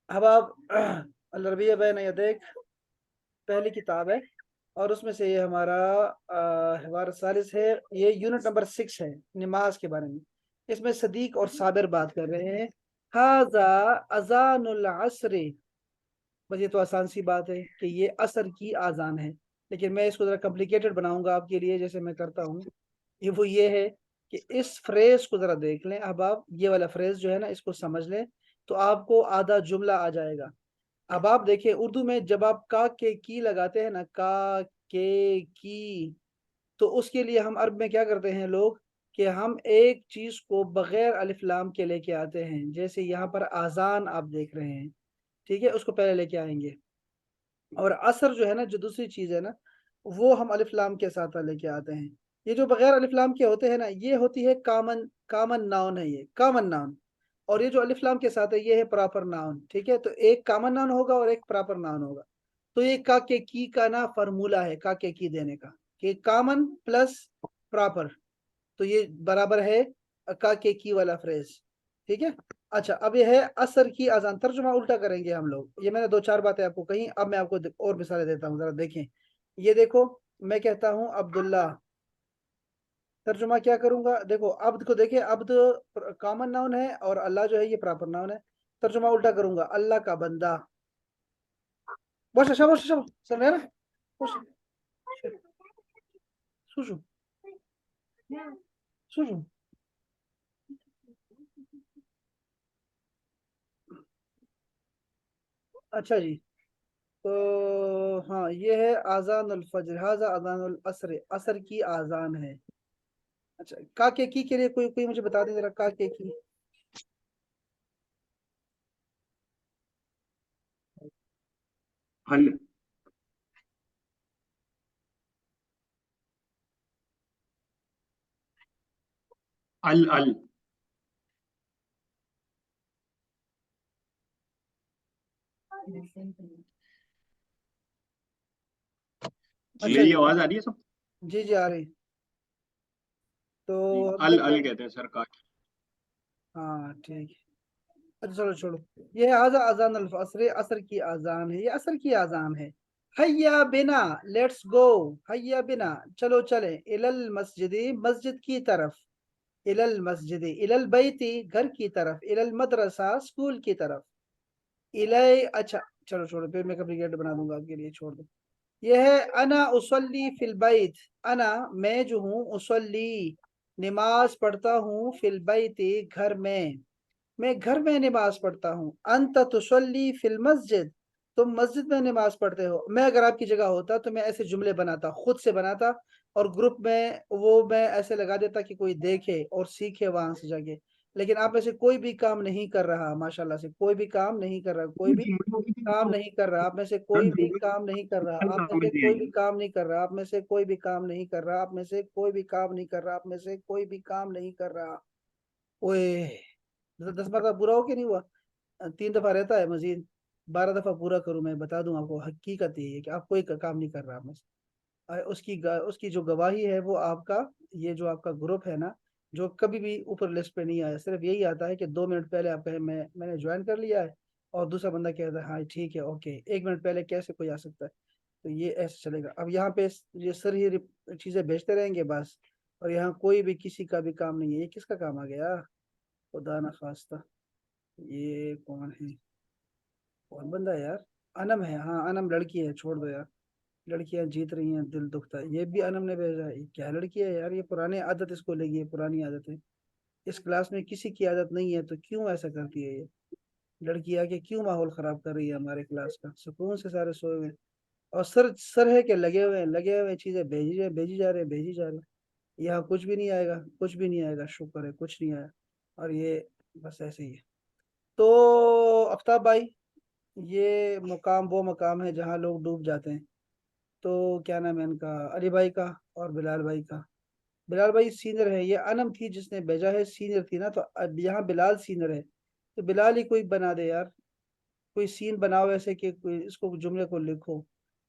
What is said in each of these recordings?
अब आप अल-रबिया बैन यदैक पहली किताब है, और उसमें से ये हमारा हिवार सालिस है। ये यूनिट नंबर 6 है, नमाज के बारे में। इसमें सदीक और साबिर बात कर रहे हैं। हाजा अजानुल अस्र, बस ये तो आसान सी बात है कि ये असर की आज़ान है, लेकिन मैं इसको ज़रा कॉम्प्लिकेटेड बनाऊंगा आपके लिए, जैसे मैं करता हूँ। ये है कि इस फ्रेज को ज़रा देख लें। अब आप ये वाला फ्रेज जो है ना, इसको समझ लें तो आपको आधा जुमला आ जाएगा। अब आप देखिए, उर्दू में जब आप का के की लगाते हैं ना, का के की, तो उसके लिए हम अरब में क्या करते हैं लोग, कि हम एक चीज को बगैर अलिफ लाम के लेके आते हैं। जैसे यहाँ पर आजान आप देख रहे हैं, ठीक है, उसको पहले लेके आएंगे। और असर जो है ना, जो दूसरी चीज है ना, वो हम अलिफ लाम के साथ लेके आते हैं। ये जो बगैर अलिफ लाम के होते हैं ना, ये होती है कॉमन कॉमन नाउन है, ये कॉमन नाउन। और ये जो अलिफ लाम के साथ है, ये है प्रॉपर नाउन। ठीक है, तो एक कॉमन नाउन होगा और एक प्रॉपर नाउन होगा। तो ये का के की का ना फार्मूला है, का के की देने का, कि कॉमन प्लस प्रॉपर, तो ये बराबर है का के की वाला फ्रेज। ठीक है। अच्छा, अब ये है असर की अजान। तर्जुमा उल्टा करेंगे हम लोग। ये मैंने दो चार बातें आपको कही, अब मैं आपको और मिसालें देता हूँ, जरा देखें। ये देखो, मैं कहता हूँ अब्दुल्ला, तर्जुमा क्या करूंगा, देखो अब्द को देखिए, अब्द कॉमन नाउन है और अल्लाह जो है ये प्रॉपर नाउन है। तर्जुमा उल्टा करूंगा, अल्लाह का बंदा। बस अच्छा, बस अच्छा, समझे ना, बस सुजू सुजू। अच्छा जी, तो हाँ, ये है आजान फजर, हाजा आजान असर, असर की आजान है। अच्छा, का के लिए कोई कोई मुझे बता दे जरा, का के की। अल अल अल जी, अच्छा मेरी जी, आवाज आ रही है सब? जी जी आ रही। तो जी, हम अल देखते अल हैं। कहते हैं सर का। हाँ ठीक है। अच्छा चलो छोड़ो, ये है आजा अजान अल असर, असर की आजान है, ये असर की आजान है। हैया बिना, लेट्स गो। हैया बिना, चलो चले, इलल मस्जिदी, मस्जिद की तरफ। इलल मस्जिदी, इलल बैती, घर की तरफ। इलल मदरसा, स्कूल की तरफ। इलय, अच्छा चलो छोड़ो, फिर मैं कम्प्लिकेट बना दूंगा आपके लिए, छोड़ दो। ये है अना उसल्ली फिल बैत। अना, मैं जो हूँ, उसल्ली, नमाज पढ़ता हूँ, फिल बैती, घर में। मैं घर में नमाज पढ़ता हूँ। अंत तुसल्ली फिल मस्जिद, तुम मस्जिद में नमाज पढ़ते हो। मैं अगर आपकी जगह होता तो मैं ऐसे जुमले बनाता, खुद से बनाता, और ग्रुप में वो मैं ऐसे लगा देता कि कोई देखे और सीखे वहां से जाके। लेकिन आप में से कोई भी काम नहीं कर रहा, माशाल्लाह से कोई भी काम नहीं कर रहा, कोई भी काम नहीं कर रहा। आप में से कोई भी काम नहीं कर रहा, आप में से कोई भी काम नहीं कर रहा, आप में से कोई भी काम नहीं कर रहा, आप में से कोई भी काम नहीं कर रहा, आप में से कोई भी काम नहीं कर रहा। ओए, 10 मरतबा पूरा हो, कि नहीं हुआ? 3 दफा रहता है मजीद, 12 दफा पूरा करूं, मैं बता दूं आपको, हकीकत यही है कि आप कोई काम नहीं कर रहा आप में से। उसकी जो गवाही है वो आपका, ये जो आपका ग्रुप है ना, जो कभी भी ऊपर लिस्ट पे नहीं आया, सिर्फ यही आता है कि 2 मिनट पहले आप कहें मैंने ज्वाइन कर लिया है, और दूसरा बंदा कहता है हाँ ठीक है ओके, 1 मिनट पहले कैसे कोई आ सकता है। तो ये ऐसे चलेगा। अब यहाँ पे ये सर ही चीजें भेजते रहेंगे बस, और यहाँ कोई भी किसी का भी काम नहीं है। ये किसका काम आ गया, खुदा ना खास्ता। ये कौन है, कौन बंदा है यार? अनम है, हाँ अनम लड़की है, छोड़ दो यार। लड़कियां जीत रही हैं, दिल दुखता है। ये भी अनम ने भेजा है, ये क्या लड़की है यार, ये पुरानी आदत इसको लगी है, पुरानी आदत है। इस क्लास में किसी की आदत नहीं है, तो क्यों ऐसा करती है ये लड़की, आके क्यों माहौल खराब कर रही है हमारे क्लास का? सुकून से सारे सोए हुए हैं। और सर सर है कि लगे हुए हैं, लगे हुए हैं, चीजें भेजी जा रहे हैं, भेजी जा रहे हैं। यहाँ कुछ भी नहीं आएगा, कुछ भी नहीं आएगा, शुक्र है कुछ नहीं आया। और ये बस ऐसे ही है। तो आफ्ताब भाई, ये मुकाम वो मकाम है जहाँ लोग डूब जाते हैं। तो क्या नाम है इनका, अली भाई का और बिलाल भाई का। बिलाल भाई सीनियर है, ये अनम थी जिसने भेजा है, सीनियर थी ना, तो अब यहाँ बिलाल सीनियर है, तो बिलाल ही कोई बना दे यार। कोई सीन बनाओ ऐसे कि कोई इसको जुमले को लिखो।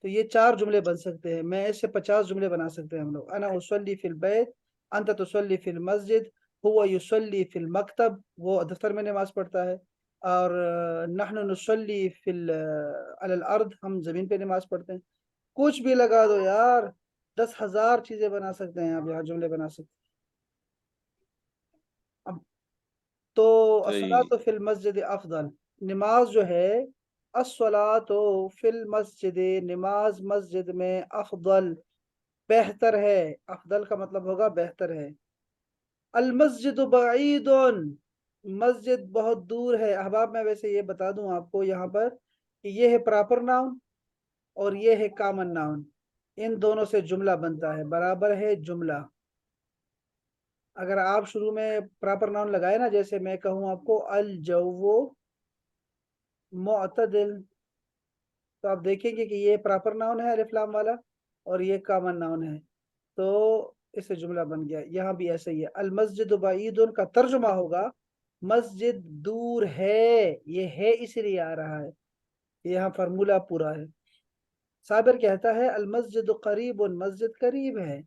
तो ये 4 जुमले बन सकते हैं, मैं इससे 50 जुमले बना सकते हैं हम लोग। अना उसल्ली फिल बैत, अंत तुसल्ली फिल मस्जिद, हुवा युसल्ली फिल मकतब, वो दफ्तर में नमाज पढ़ता है। और नहनु नुसल्ली फिल अलल अर्द, हम जमीन पे नमाज पढ़ते हैं। कुछ भी लगा दो यार, 10,000 चीजें बना सकते हैं आप, यहाँ जुमले बना सकते हैं। अब तो सही। अस्सलातु फिल मस्जिद अफदल, नमाज जो है, अस्सलातु फिल मस्जिद, नमाज मस्जिद में, अफदल बेहतर है। अफदल का मतलब होगा बेहतर है। अल मस्जिद बईदुन, मस्जिद बहुत दूर है। अहबाब मैं वैसे ये बता दूं आपको यहाँ पर कि ये है प्रॉपर नाउन और ये है कॉमन नाउन, इन दोनों से जुमला बनता है, बराबर है जुमला। अगर आप शुरू में प्रॉपर नाउन लगाए ना, जैसे मैं कहूँ आपको अल जव्वो मुअतदिल, तो आप देखेंगे कि ये प्रॉपर नाउन है अलिफ लाम वाला और ये कॉमन नाउन है, तो इससे जुमला बन गया। यहाँ भी ऐसे ही है। अल मस्जिद बईदुन का तर्जुमा होगा मस्जिद दूर है, ये है इसलिए आ रहा है, यहाँ फार्मूला पूरा है। साबिर कहता है अल मस्जिद करीबुन, मस्जिद करीब है।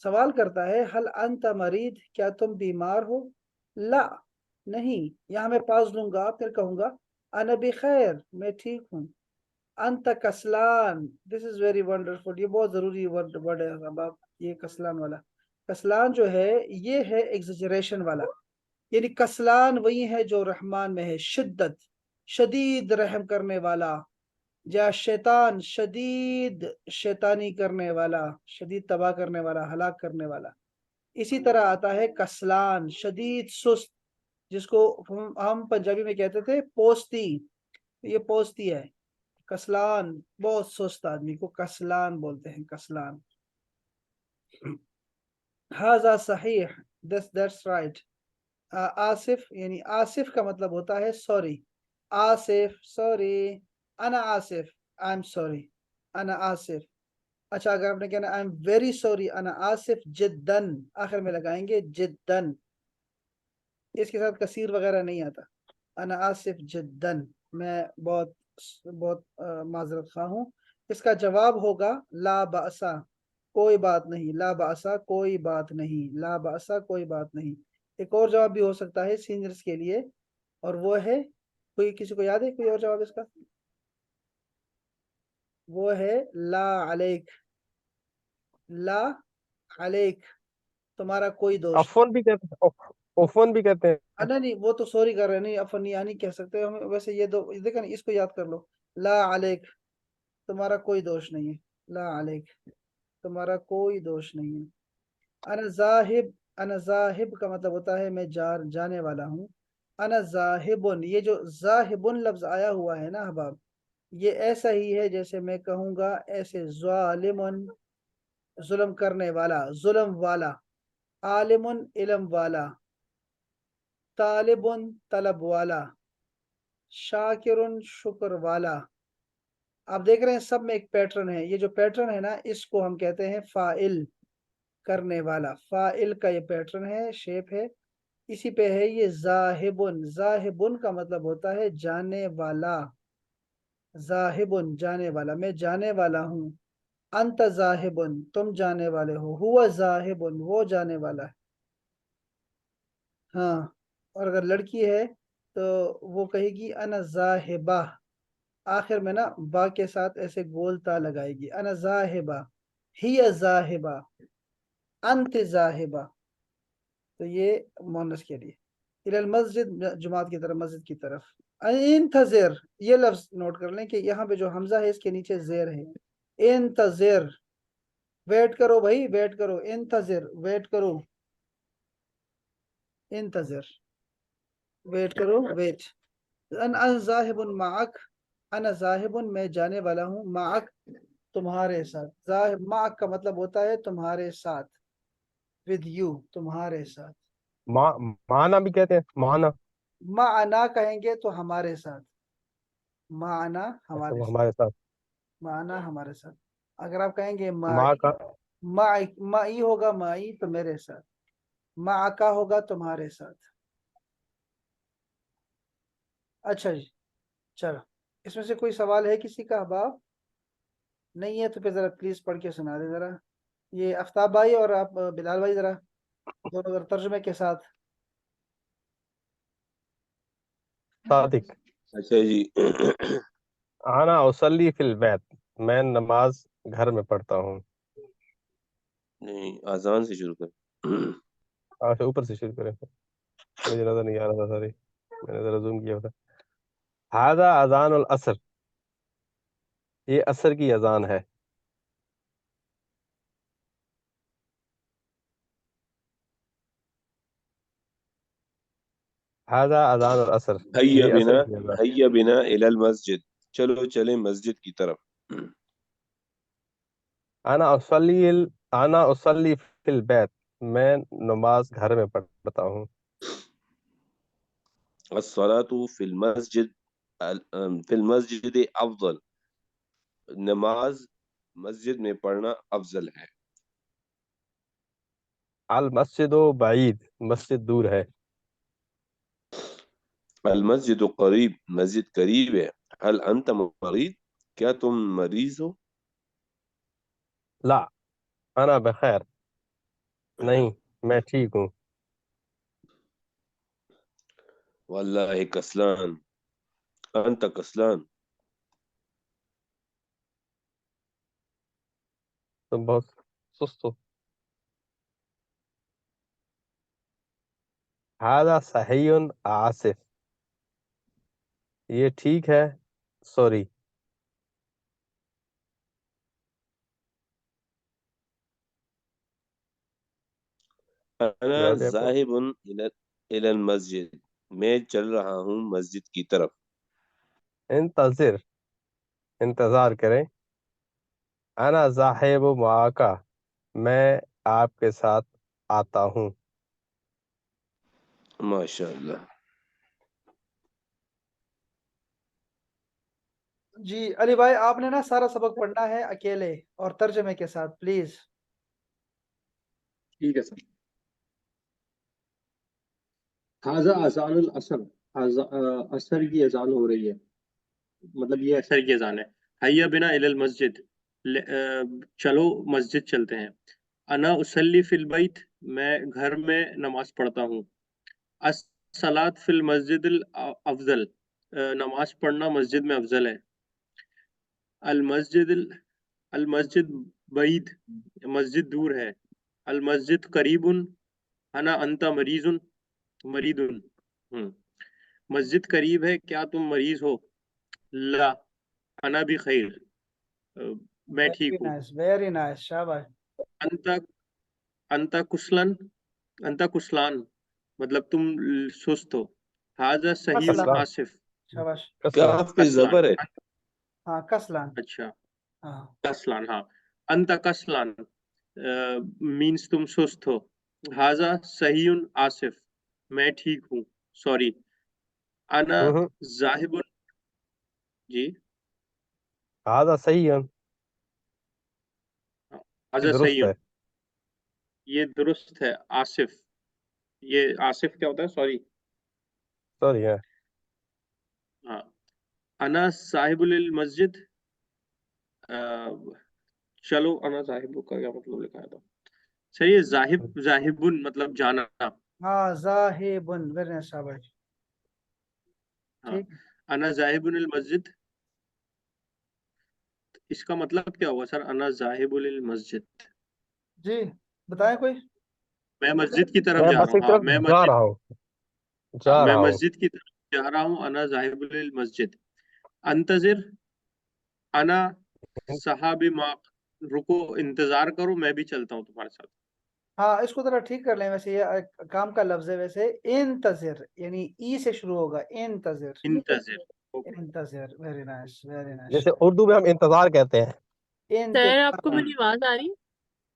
सवाल करता है हल अंत मरीद, क्या तुम बीमार हो? ला, नहीं। यहाँ मैं पास लूंगा, फिर कहूंगा अना बिखैर, मैं ठीक हूँ। अंत कसलान, दिस इज वेरी वंडरफुल, ये बहुत जरूरी वर्ड वर्ड है अब ये कसलान वाला। कसलान जो है ये है एग्जेजरेशन वाला, यानी कसलान वही है जो रहमान में है, शिद्दत, शदीद रहम करने वाला, या शैतान शदीद शैतानी करने वाला, शदीद तबाह करने वाला, हलाक करने वाला। इसी तरह आता है कसलान, शदीद सुस्त, जिसको हम पंजाबी में कहते थे पोस्ती, ये पोस्ती है। कसलान बहुत सुस्त आदमी को कसलान बोलते हैं, कसलान। हाजा सही, दैट्स राइट। आसिफ, यानी आसिफ का मतलब होता है सॉरी, आसिफ सॉरी। अना आसिफ, आई एम सॉरी, अना आसिफ। अच्छा, अगर आपने कहना आई एम वेरी सॉरी अना आसिफ जिद्दन, आखिर में लगाएंगे जिद्दन, इसके साथ कसीर वगैरह नहीं आता। अना आसिफ जिद्दन, मैं बहुत बहुत माजरत खा हूँ। इसका जवाब होगा ला बासा, कोई बात नहीं, ला बासा कोई बात नहीं, ला बासा कोई बात नहीं। एक और जवाब भी हो सकता है सीनियर्स के लिए, और वो है, कोई किसी को याद है कोई और जवाब इसका? वो है ला अलेक, ला अलेक, तुम्हारा कोई दोष। अफवन भी कहते हैं, ओफन भी कहते हैं। नहीं नहीं, वो तो सॉरी कर रहे हैं, नहीं अपन यहाँ नहीं कह सकते हम वैसे। ये दो देखा ना, इसको याद कर लो, ला अलेक, तुम्हारा कोई दोष नहीं है। ला अलेक, तुम्हारा कोई दोष नहीं है। अना जाहिब, अना जाहिब का मतलब होता है मैं जाने वाला हूँ। अना जाहिबुन, ये जो जाहिबुन लफ्ज आया हुआ है ना अहबाब, ये ऐसा ही है जैसे मैं कहूँगा ऐसे जालिमुन, जुल्म करने वाला, जुल्म वाला। आलिमुन, इल्म वाला। तालिबुन, तलब वाला। शाकिरुन, शुक्र वाला। आप देख रहे हैं सब में एक पैटर्न है, ये जो पैटर्न है ना, इसको हम कहते हैं फाइल, करने वाला। फाइल का ये पैटर्न है, शेप है, इसी पे है ये जाहिबुन। जाहिबुन का मतलब होता है जाने वाला, जाहिबुन जाने वाला, मैं जाने वाला हूँ। अंत जाहिबुन, तुम जाने वाले हो। हुआ जाहिबुन, वो जाने वाला है। हाँ, और अगर लड़की है तो वो कहेगी अना जाहिबा, आखिर में ना बा के साथ ऐसे गोल ता लगाएगी, अना जाहिबा, हिया जाहिबा, अंत जाहिबा। तो ये मोनस के लिए। इलल मस्जिद, जुमात की तरफ, मस्जिद की तरफ। इंतजिर, ये लफ्ज नोट कर लें कि यहाँ पे जो हमजा है इसके नीचे जेर है। इंतजिर, वेट करो भाई, वेट करो, इंतजिर वेट करो, इंतजिर वेट करो, वेट। अन जाहिबुन माअक, अना जाहिबुन मैं जाने वाला हूँ, माअक तुम्हारे साथ। जाहिब माअक का मतलब होता है तुम्हारे साथ, विद यू, तुम्हारे साथ। माना भी कहते हैं, माना। माना कहेंगे तो हमारे साथ, माना अच्छा, हमारे वो साथ, हमारे साथ। माना हमारे साथ। अगर आप कहेंगे माँ माई, का। माई माई होगा, माई तो मेरे साथ, माका होगा तुम्हारे साथ। अच्छा जी, चलो, इसमें से कोई सवाल है किसी का अहबाब? नहीं है तो फिर जरा प्लीज पढ़ के सुना दे जरा, ये आफ्ताब भाई और आप बिलाल भाई, जरा दोनों जरा तर्जुमे के साथ। सादिक। अच्छा जी। आना उसल्ली फिल बैत, मैं नमाज घर में पढ़ता हूँ। नहीं, आजान से शुरू कर। अच्छा, ऊपर से शुरू करें। मुझे नजर नहीं आ रहा था, सॉरी, मैंने जरा जूम किया था। हादा अजान उल असर, ये असर की अजान है। हादा अजान उल असर, हैया ये बिना असर की अजान। हैया बिना इलल मस्जिद, चलो चले मस्जिद की तरफ। आना उसल्ली आना उसल्ली फिल बैत, मैं नमाज घर में पढ़ता हूँ। अस्सलातु फिल मस्जिद अफजल, नमाज मस्जिद में पढ़ना अफजल है। अल मस्जिदो बाईद, मस्जिद दूर है। अल मस्जिद करीब, मस्जिद करीब है। हल अंत मरीद, क्या तुम मरीज हो? ला अना बखैर, नहीं मैं ठीक हूँ। वल्लाहि कसलान, अंत कसलान। तुम बहुत सुस्त हो। हादा सहीयुन आसिफ, ये ठीक है, सॉरी। अना जवाब है आपको। जाहिबुन इलल मस्जिद, मैं चल रहा हूँ मस्जिद की तरफ। इंतजिर, इंतजार करें। अना जाहिब माका, मैं आपके साथ आता हूँ। माशाअल्लाह। जी अली भाई, आपने ना सारा सबक पढ़ना है अकेले और तर्जमे के साथ, प्लीज। ठीक है सर। हाजा अजानुल असर, असर की अजान हो रही है, मतलब ये असर की अजान है। हैया बिना इलल मस्जिद, चलो मस्जिद चलते हैं। अना उसल्ली फिल बैत, मैं घर में नमाज पढ़ता हूँ। सलात फिल मस्जिद अफजल, नमाज पढ़ना मस्जिद में अफजल है। अल मस्जिद अल मस्जिद बईद, मस्जिद दूर है। अल मस्जिद करीबुन, अना अंता मरीजुन, मरीदुन। मस्जिद करीब है, क्या तुम मरीज हो? ला अना भी खैर, मैं ठीक वेरी हूँ। नाइस, वेरी नाइस, शाबाश। अंता अंता कुसलन, अंता कुसलान, मतलब तुम सुस्त हो। हाजा सहीउन कसलान, कसलान, आसिफ, शाबाश। कसलान। काफ पे कसलान। जबर है। हाँ, कसलान। अच्छा, हाँ। कसलान, हाँ। अंता कसलान मीन्स तुम सुस्त हो। हाजा सहीउन आसिफ, मैं ठीक हूँ, सॉरी। अना हम्म, जाहिबुन, जी। हादा सही है, ये हाजा दुरुस्त सहीउन, है। ये दुरुस्त है। आसिफ, ये आसिफ क्या होता है, सॉरी। सॉरी है। हाँ। अना साहिबुल मस्जिद, चलो अना साहिबु का क्या मतलब लिखा है था? सर ये जाहिबुन मतलब जाना। हाँ, जाहिबुन, वेरी नाइस, शाबाश। हाँ। ठीक। अना जाहिबुल मस्जिद, इसका मतलब क्या होगा सर, अना जाहिबुल मस्जिद? जी, बताएं कोई। मैं मस्जिद की तरफ मैं जा रहा बस हूँ, एक हाँ तरफ मैं जा मस्जिद। रहा हूँ, हाँ, जा मैं रहा हूँ। मस्जिद की तरफ जा रहा हूँ। अना जाहिबुल मस्जिद। अंतजिर, अना सहाबी मा, रुको इंतजार करो, मैं भी चलता हूँ तुम्हारे साथ। हाँ, इसको जरा ठीक कर लें, वैसे ये काम का लफ्ज है वैसे। इंतजिर यानी ई से शुरू होगा, इंतजिर। इंतजिर, ओके। इंतजिर, वेरी नाइस, वेरी नाइस। जैसे उर्दू में हम इंतजार कहते हैं। सर आपको इंतजार। मेरी आवाज आ रही है?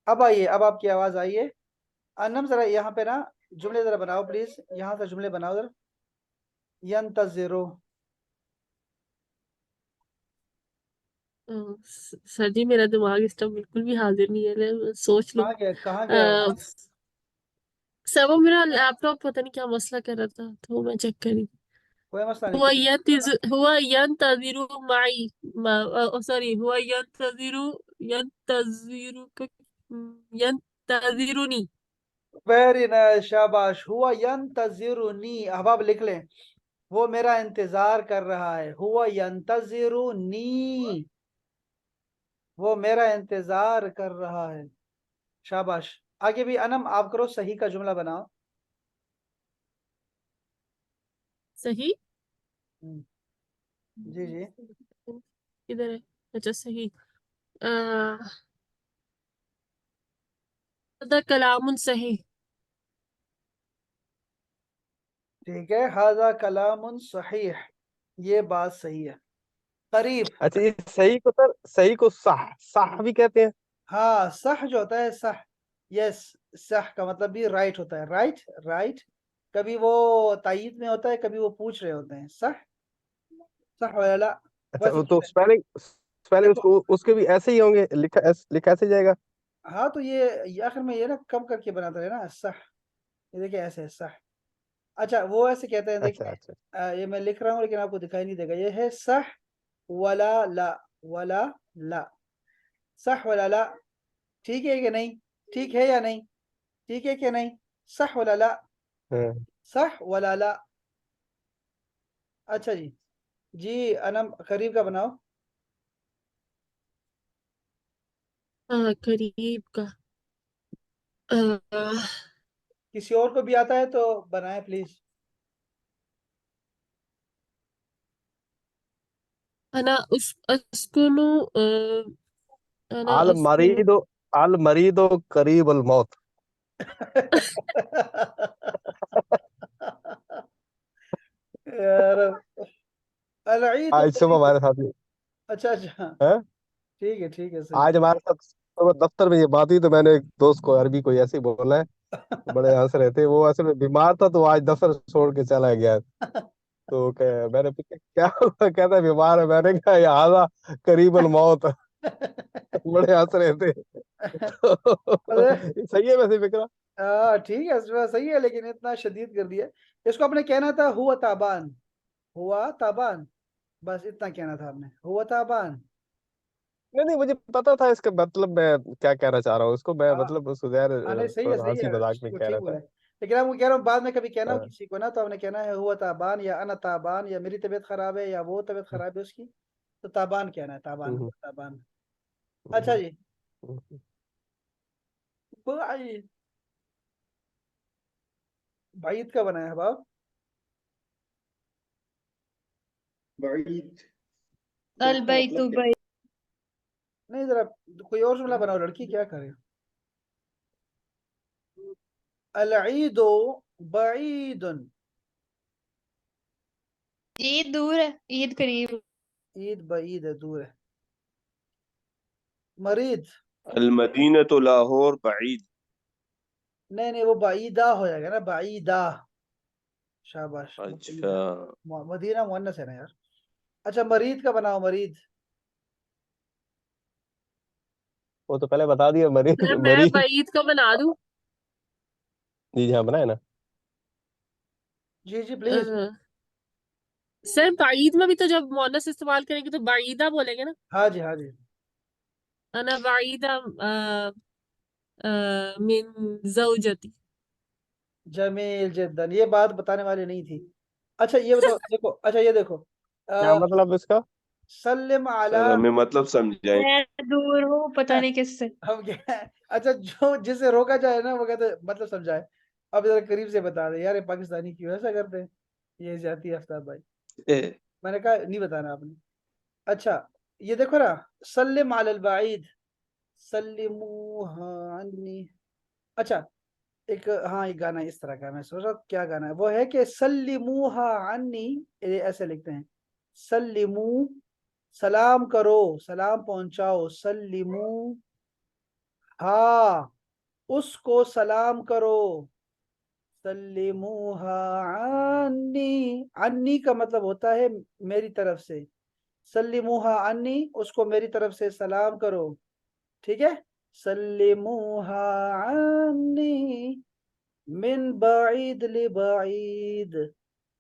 अब आइए, अब आपकी आवाज आई है। अनम, जरा यहाँ पे ना जुमले जरा बनाओ प्लीज, यहाँ से जुमले बनाओ जरा। यंतजिरो। सर जी मेरा दिमाग इस टाइम बिल्कुल भी हाजिर नहीं है, मैं सोच लूं। कहाँ गया, कहाँ गया वो? सर वो मेरा लैपटॉप पता नहीं क्या मसला कर रहा था, तो मैं चेक करी। कोई मसला नहीं, हुआ ठीक। यंतज़िरु माई, सॉरी, हुआ यंतज़िरुनी। वेरी नाइस, शाबाश। हुआ यंतजिरुनी, अब आप लिख लें। वो मेरा इंतजार कर रहा है। हुआ यंतज़िरुनी, वो मेरा इंतजार कर रहा है। शाबाश। आगे भी अनम आप करो, सही का जुमला बनाओ। सही। हम्म, जी जी। किधर है? अच्छा सही। आ, हदा कलामुन सही। ठीक है, हाजा कलामुन सहीह, ये बात सही है। करीब। अच्छा, ये सही को सर, सही को सह सह भी कहते हैं। हाँ, सह जो होता है सह, यस, सह का मतलब भी राइट होता है, राइट राइट। कभी वो तायीद में होता है, कभी वो पूछ रहे होते हैं, सह सह वाला ला। अच्छा, वैसे तो स्पेलिंग स्पेलिंग देखो, उसको उसके भी ऐसे ही होंगे, लिखा ऐसे जाएगा। हाँ तो ये आखिर में ये ना कम करके बनाते हैं ना सह। ये देखिए ऐसे है सह। अच्छा, वो ऐसे कहते हैं, अच्छा देखिए अच्छा। ये मैं लिख रहा हूँ लेकिन आपको दिखाई नहीं देगा। ये है सह वला ला, वला ला, सह वला ला। ठीक है कि नहीं? ठीक है या नहीं? ठीक है कि नहीं? सह वला ला, हाँ। सह वला ला। अच्छा जी। जी अनम करीब का बनाओ। हाँ करीब का। आ, किसी और को भी आता है तो बनाए प्लीज। अना उस अस्कुनु अना अल अस्कुनु। मरीदो, अल मरीदो करीब अल मौत। यार, अलईद आज सुबह करीब। हमारे साथ अच्छा अच्छा, है, ठीक है सही। आज हमारे साथ सुबह दफ्तर में ये बात हुई, तो मैंने एक दोस्त को अरबी को ऐसे ही बोला है, बड़े हंस रहे थे। वो असल में बीमार था, तो आज दफ्तर छोड़ के चला गया। तो मैंने पूछा क्या हुआ, कहता है बीमार है। मैंने कहा ये आधा करीबल मौत। बड़े हंस रहे थे। तो अरे ये सही है वैसे फिक्रा। ठीक है, सही है लेकिन इतना शदीद कर दिया। इसको आपने कहना था हुआ ताबान, हुआ ताबान, बस इतना कहना था आपने, हुआ ताबान। नहीं नहीं, मुझे पता था इसका मतलब, मैं क्या कहना चाह रहा हूँ उसको, मैं हाँ मतलब उसको यार नहीं, थोड़ा सा सही हंसी है, मजाक में कह ठीक रहा बोला था। है। लेकिन आपको कह रहा हूँ, बाद में कभी कहना हो हाँ। किसी को ना, तो आपने कहना है हुआ ताबान, या अना ताबान, या मेरी तबीयत खराब है, या वो तबीयत खराब है उसकी, तो ताबान कहना है, ताबान, हम्म, हुआ ताबान। अच्छा हम्म, जी। हम्म। भाई, भाईद का बनाया है बाप। बईद तो अल उसका बैतु मतलब क्या है? बैत। नहीं, जरा कोई और जुमला बनाओ, लड़की क्या करे। अलईदो बईदुन, ईद दूर है, ईद करीब। ईद बईद है, दूर है। मरीद, अल मदीनतु लाहौर बईद। नहीं नहीं, वो बईदा हो जाएगा ना, बईदा। शाबाश, अच्छा, बईदा। मदीना मुअन्नस है ना यार। अच्छा, मरीद का बनाओ, मरीद। वो तो पहले बता दिया, मरीज सर मैं मरीज। वईद को बना दूं? जी जी हाँ, बनाए ना। जी जी प्लीज। सर बाईद में भी तो जब मोनस इस्तेमाल करेंगे तो बाईदा बोलेंगे ना। हाँ जी हाँ जी। अना बाईदा मिन जौजती। जमील जिद्दन, ये बात बताने वाली नहीं थी। अच्छा ये बताओ, देखो, अच्छा ये देखो, क्या अ, मतलब इसका? सल्लिम आला। सर हमें मतलब समझाएं। मैं दूर हूँ, पता नहीं किससे। हम क्या, अच्छा जो जिसे रोका जाए ना वो कहते मतलब समझाए। अब जरा करीब से बता दे यार, ये पाकिस्तानी क्यों ऐसा करते हैं। ये जाती है आफ्ताब भाई। मैंने कहा नहीं बताना आपने। अच्छा, ये देखो ना, सल्लिम अलल बाईद, सल्लिमू हाँ अन्नी। अच्छा, एक, हाँ एक गाना इस तरह का है, मैं सोच रहा हूँ क्या गाना है, वो है कि सल्लिमूहा अन्नी, ये ऐसे लिखते हैं, सल्लिमू, सलाम करो, सलाम पहुंचाओ, सल्लिमू, हाँ उसको सलाम करो, सल्लिमूहा अन्नी। अन्नी का मतलब होता है मेरी तरफ से, सल्लिमूहा अन्नी, उसको मेरी तरफ से सलाम करो। ठीक है, सल्लिमूहा अन्नी मिन बाईद ले बाईद,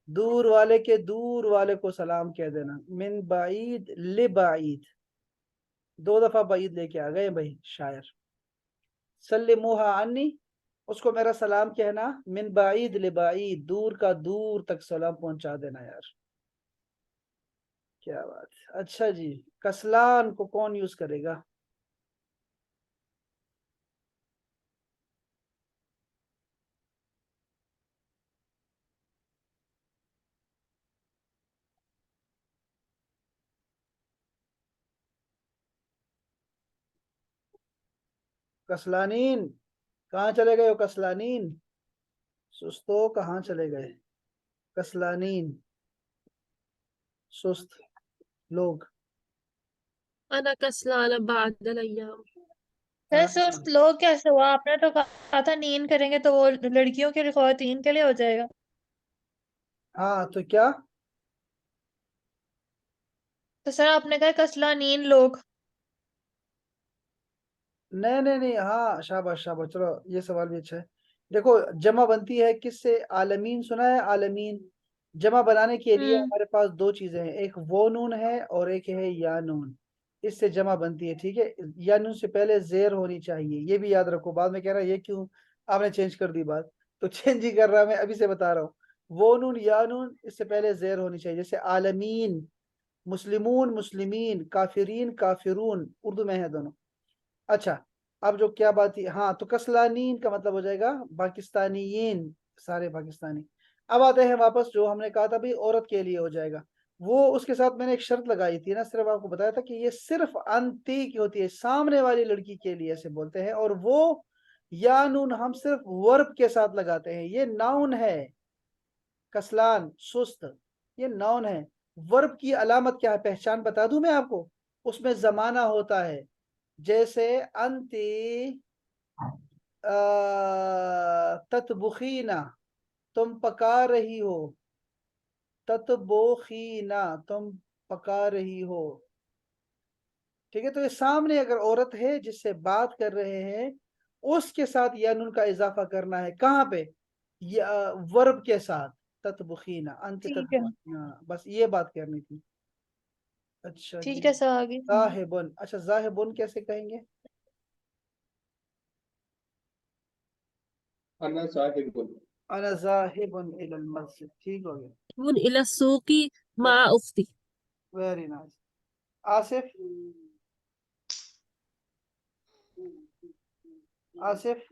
दूर वाले के दूर वाले को सलाम कह देना, मिन बाईद ले बाईद, दो दफा बाईद लेके आ गए भाई शायर। सल्लिमूहा अन्नी, उसको मेरा सलाम कहना, मिन बाईद ले बाईद, दूर का दूर तक सलाम पहुंचा देना यार। क्या बात है। अच्छा जी, कसलान को कौन यूज करेगा? कसलानीन, कहाँ चले गए हो कसलानीन? सुस्तो कहाँ चले गए? कसलानीन, सुस्त लोग। अना कस्लान बादल अय्याम। हाँ सुस्त लोग कैसे हुआ? आपने तो कहा था नींद करेंगे तो वो लड़कियों के लिए, ख्वातीन के लिए हो जाएगा। हाँ, तो क्या? तो सर आपने कहा कसला नींद लोग। नहीं नहीं नहीं, हाँ शाबाश शाबाश, चलो ये सवाल भी अच्छा है। देखो, जमा बनती है किससे? आलमीन, सुना है आलमीन? जमा बनाने के लिए हम्म हमारे पास दो चीजें हैं, एक वो नून है और एक है या नून। इससे जमा बनती है, ठीक है। या नून से पहले जेर होनी चाहिए, ये भी याद रखो। बाद में कह रहा है ये क्यों आपने चेंज कर दी बात, तो चेंज ही कर रहा, मैं अभी से बता रहा हूँ। वो नून या नून, इससे पहले जेर होनी चाहिए, जैसे आलमीन, मुस्लिमून मुस्लिमीन, काफिरीन काफिरून, उर्दू में है दोनों। अच्छा, अब जो क्या बात थी, हाँ, तो कसलानीन का मतलब हो जाएगा पाकिस्तानीयीन, सारे पाकिस्तानी। अब आते हैं वापस, जो हमने कहा था भाई औरत के लिए हो जाएगा, वो उसके साथ मैंने एक शर्त लगाई थी ना, सिर्फ आपको बताया था कि ये सिर्फ अंती की होती है, सामने वाली लड़की के लिए ऐसे बोलते हैं, और वो या नून हम सिर्फ वर्ब के साथ लगाते हैं, ये नाउन है। कसलान, सुस्त, ये नाउन है। वर्ब की अलामत क्या है, पहचान बता दूं मैं आपको? उसमें जमाना होता है, जैसे अंती ततबुखीना, तुम पका रही हो, ततबोखीना, तुम पका रही हो, ठीक है। तो ये सामने अगर औरत है जिससे बात कर रहे हैं, उसके साथ या नून का इजाफा करना है, कहाँ पे? या वर्ब के साथ, ततबुखीना, अंत ठीक है। ततबुखीना, बस ये बात करनी थी। अच्छा जी, ठीक है सर, आगे। जाहिबुन, अच्छा जाहिबुन कैसे कहेंगे? अना साहिबुन। अना जाहिबुन इलल मस्जिद, ठीक हो गया। उन इला सूकी मा उख्ती। Very nice. आसिफ, आसिफ,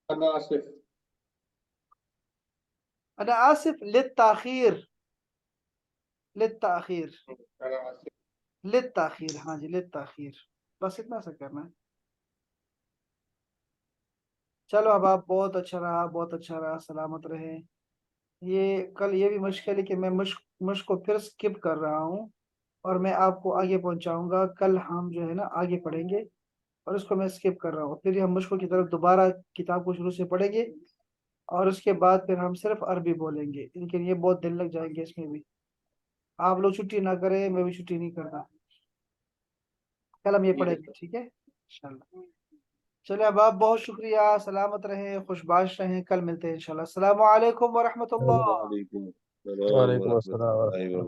अना आसिफ। अना आसिफ लित्ताखीर, लित्ताखीर, अना आसिफ। लित्ताखीर, हाँ जी लित्ताखीर, बस इतना सा करना है। चलो, अब आप, बहुत अच्छा रहा, बहुत अच्छा रहा, सलामत रहे। ये कल ये भी मुश्किल है कि मैं मुश्क को फिर स्किप कर रहा हूँ, और मैं आपको आगे पहुंचाऊंगा। कल हम जो है ना आगे पढ़ेंगे, और इसको मैं स्किप कर रहा हूँ, फिर हम मुश्क की तरफ दोबारा किताब को शुरू से पढ़ेंगे, और उसके बाद फिर हम सिर्फ अरबी बोलेंगे, लेकिन ये बहुत दिन लग जाएंगे इसमें भी। आप लोग छुट्टी ना करें, मैं भी छुट्टी नहीं करता। कल हम ये पढ़ेंगे, ठीक है इंशाल्लाह। चलिए, अब आप, बहुत शुक्रिया, सलामत रहें, खुशबाश रहें, कल मिलते हैं इंशाल्लाह। अस्सलाम वालेकुम व रहमतुल्लाह। वालेकुम अस्सलाम व वालेकुम अस्सलाम रहमतुल्लाहि व वरहमतुल्लाह।